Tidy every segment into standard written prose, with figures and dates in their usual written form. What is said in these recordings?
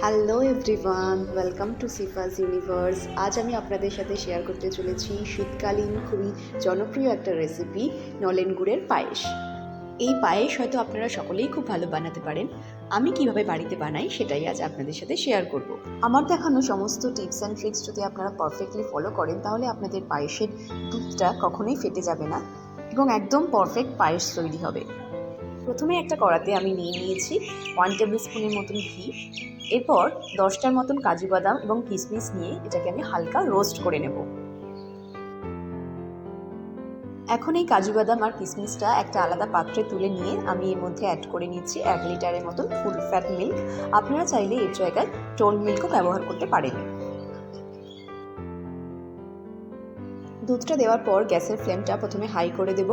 Hello everyone, welcome to সিফাস universe. আজ আমি আপনাদের সাথে শেয়ার করতে চলেছি শীতকালীন খুবই জনপ্রিয় একটা রেসিপি, নলেন গুড়ের পায়েস। এই পায়েস হয়তো আপনারা সকলেই খুব ভালো বানাতে পারেন। আমি কিভাবে বাড়িতে বানাই সেটাই আজ আপনাদের সাথে শেয়ার করব। আমার দেখানো সমস্ত টিপস অ্যান্ড ট্রিক্স যদি আপনারা পারফেক্টলি ফলো করেন তাহলে আপনাদের পায়েসের দুধটা কখনোই ফেটে যাবে না এবং একদম পারফেক্ট পায়েস তৈরি হবে। প্রথমে একটা কড়াতে আমি নিয়ে নিয়েছি 1 টেবিল স্পুনের মতন ঘি। এরপর 10টার মতন কাজু বাদাম এবং কিশমিশ নিয়ে এটাকে আমি হালকা রোস্ট করে নেব। এখন এই কাজু বাদাম আর কিশমিশটা একটা আলাদা পাত্রে তুলে নিয়ে আমি এর মধ্যে অ্যাড করে নিচ্ছি 1 লিটারের মতন ফুল ফ্যাট মিল্ক। আপনারা চাইলে এর জায়গায় টোন মিল্কও ব্যবহার করতে পারেন। দুধটা দেওয়ার পর গ্যাসের ফ্লেমটা প্রথমে হাই করে দেব।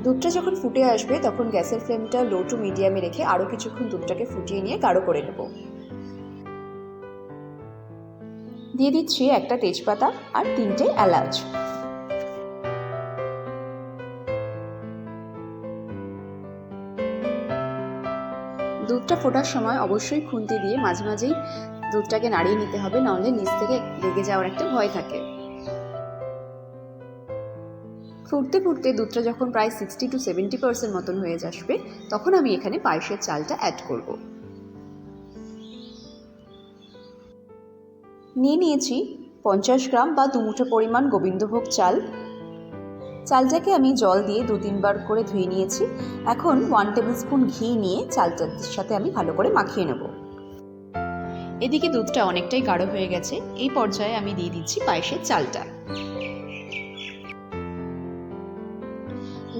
দুধটা যখন ফুটে আসবে তখন গ্যাসের ফ্লেমটা লো টু মিডিয়ামে রেখে আরও কিছুক্ষণ দুধটাকে ফুটিয়ে নিয়ে গাঢ় করে নেব। দিয়ে দিচ্ছি একটা তেজপাতা আর 3টে এলাচ। দুধটা ফোটার সময় অবশ্যই খুন্তি দিয়ে মাঝে মাঝেই দুধটাকে নাড়িয়ে নিতে হবে, নাহলে নিচ থেকে লেগে যাওয়ার একটা ভয় থাকে। ফুটতে ফুটতে দুধটা যখন প্রায় 60 to 70% মতন হয়ে আসবে তখন আমি এখানে পায়েসের চালটা অ্যাড করব। নিয়ে নিয়েছি 50 গ্রাম বা 2 মুঠো পরিমাণ গোবিন্দভোগ চাল। চালটাকে আমি জল দিয়ে 2-3 বার করে ধুয়ে নিয়েছি। এখন 1 টেবিল স্পুন ঘি নিয়ে চালটার সাথে আমি ভালো করে মাখিয়ে নেব। এদিকে দুধটা অনেকটাই গাঢ় হয়ে গেছে। এই পর্যায়ে আমি দিয়ে দিচ্ছি পায়েসের চালটা।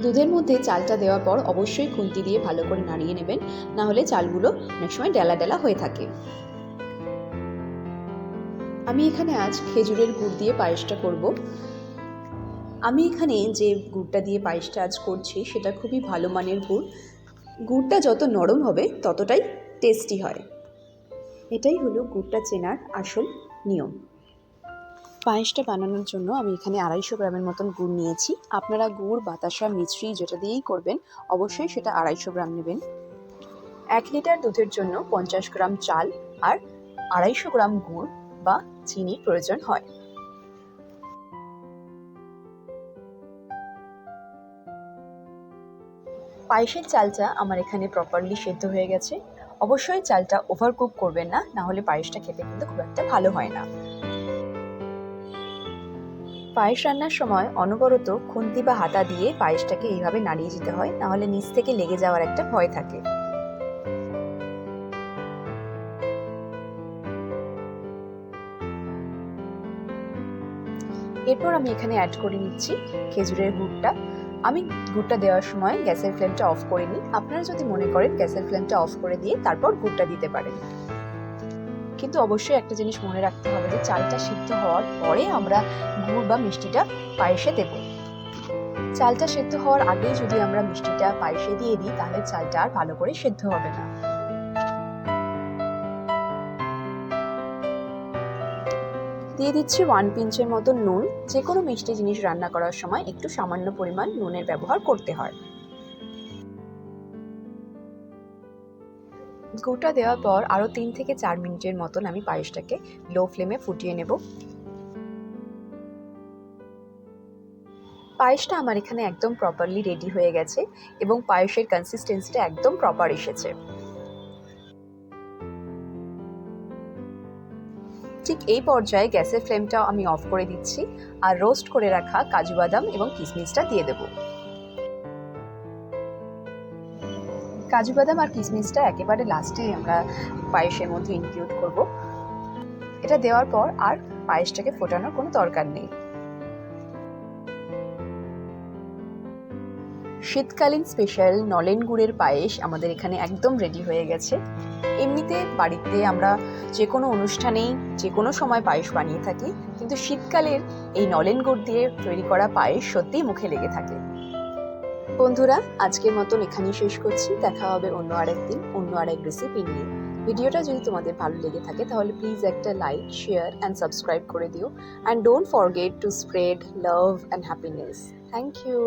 দুধের মধ্যে চালটা দেওয়ার পর অবশ্যই খুন্তি দিয়ে ভালো করে নাড়িয়ে নেবেন, না হলে চালগুলো অনেক সময় ডেলা ডেলা হয়ে থাকে। আমি এখানে আজ খেজুরের গুড় দিয়ে পায়েসটা করব। আমি এখানে যে গুড়টা দিয়ে পায়েসটা আজ করছি সেটা খুবই ভালো মানের গুড়। গুড়টা যত নরম হবে ততটাই টেস্টি হয়। এটাই হলো গুড়টা চেনার আসল নিয়ম। পায়েসটা বানানোর জন্য আমি এখানে 250 গ্রামের মতন গুড় নিয়েছি। আপনারা গুড়, বাতাসা, মিছরি যেটা দিয়েই করবেন অবশ্যই সেটা 250 গ্রাম নেবেন। 1 লিটার দুধের জন্য 50 গ্রাম চাল আর 250 গ্রাম গুড় বা চিনির প্রয়োজন হয়। পায়েসের চালটা আমার এখানে প্রপারলি সেদ্ধ হয়ে গেছে। অবশ্যই চালটা ওভারকুক করবেন না, না হলে পায়েসটা খেতে কিন্তু খুব একটা ভালো হয় না। পায়েস রান্নার সময় অনবরত খুন্তি বা হাতা দিয়ে পায়েসটাকে এইভাবে নাড়িয়ে যেতে হয়, না হলে নিচ থেকে লেগে যাওয়ার একটা ভয় থাকে। এরপর আমি এখানে অ্যাড করে নিচ্ছি খেজুরের গুড়টা। আমি গুড়টা দেওয়ার সময় গ্যাসের ফ্লেমটা অফ করিনি। আপনারা যদি মনে করেন গ্যাসের ফ্লেমটা অফ করে দিয়ে তারপর গুড়টা দিতে পারেন, কিন্তু অবশ্যই একটা জিনিস মনে রাখতে হবে যে চালটা সিদ্ধ হওয়ার পরে আমরা গুড় বা মিষ্টিটা পায়েসে দেব। চালটা সেদ্ধ হওয়ার আগেই যদি আমরা মিষ্টিটা পায়েসে দিয়ে দিই তাহলে চালটা আর ভালো করে সেদ্ধ হবে না। দিয়ে দিচ্ছি 1 পিঞ্চের মতো নুন। যে কোনো মিষ্টি জিনিস রান্না করার সময় একটু সামান্য পরিমাণ নুনের ব্যবহার করতে হয়। গুড়টা দেওয়ার পর আরও 3 থেকে 4 মিনিটের মতন আমি পায়েসটাকে লো ফ্লেমে ফুটিয়ে নেব। পায়েসটা আমার এখানে একদম প্রপারলি রেডি হয়ে গেছে এবং পায়েসের কনসিস্টেন্সিটা একদম প্রপার এসেছে। ঠিক এই পর্যায়ে গ্যাসের ফ্লেমটাও আমি অফ করে দিচ্ছি আর রোস্ট করে রাখা কাজু বাদাম এবং কিশমিশটা দিয়ে দেব। কাজু বাদাম আর কিশমিশটা একেবারে লাস্টে আমরা পায়েসের মধ্যে ইনক্লুড করব। এটা দেওয়ার পর আর পায়েসটাকে ফোটানোর কোনো দরকার নেই। শীতকালীন স্পেশাল নলেন গুড়ের পায়েস আমাদের এখানে একদম রেডি হয়ে গেছে। এমনিতে বাড়িতে আমরা যে কোনো অনুষ্ঠানেই যে কোনো সময় পায়েস বানিয়ে থাকি, কিন্তু শীতকালের এই নলেন গুড় দিয়ে তৈরি করা পায়েস সত্যিই মুখে লেগে থাকে। বন্ধুরা, আজকের মতন এখানেই শেষ করছি। দেখা হবে অন্য আরেকদিন অন্য আরেক রেসিপি নিয়ে। ভিডিওটা যদি তোমাদের ভালো লেগে থাকে তাহলে প্লিজ একটা লাইক, শেয়ার অ্যান্ড সাবস্ক্রাইব করে দিও। And don't forget to spread love and happiness. Thank you.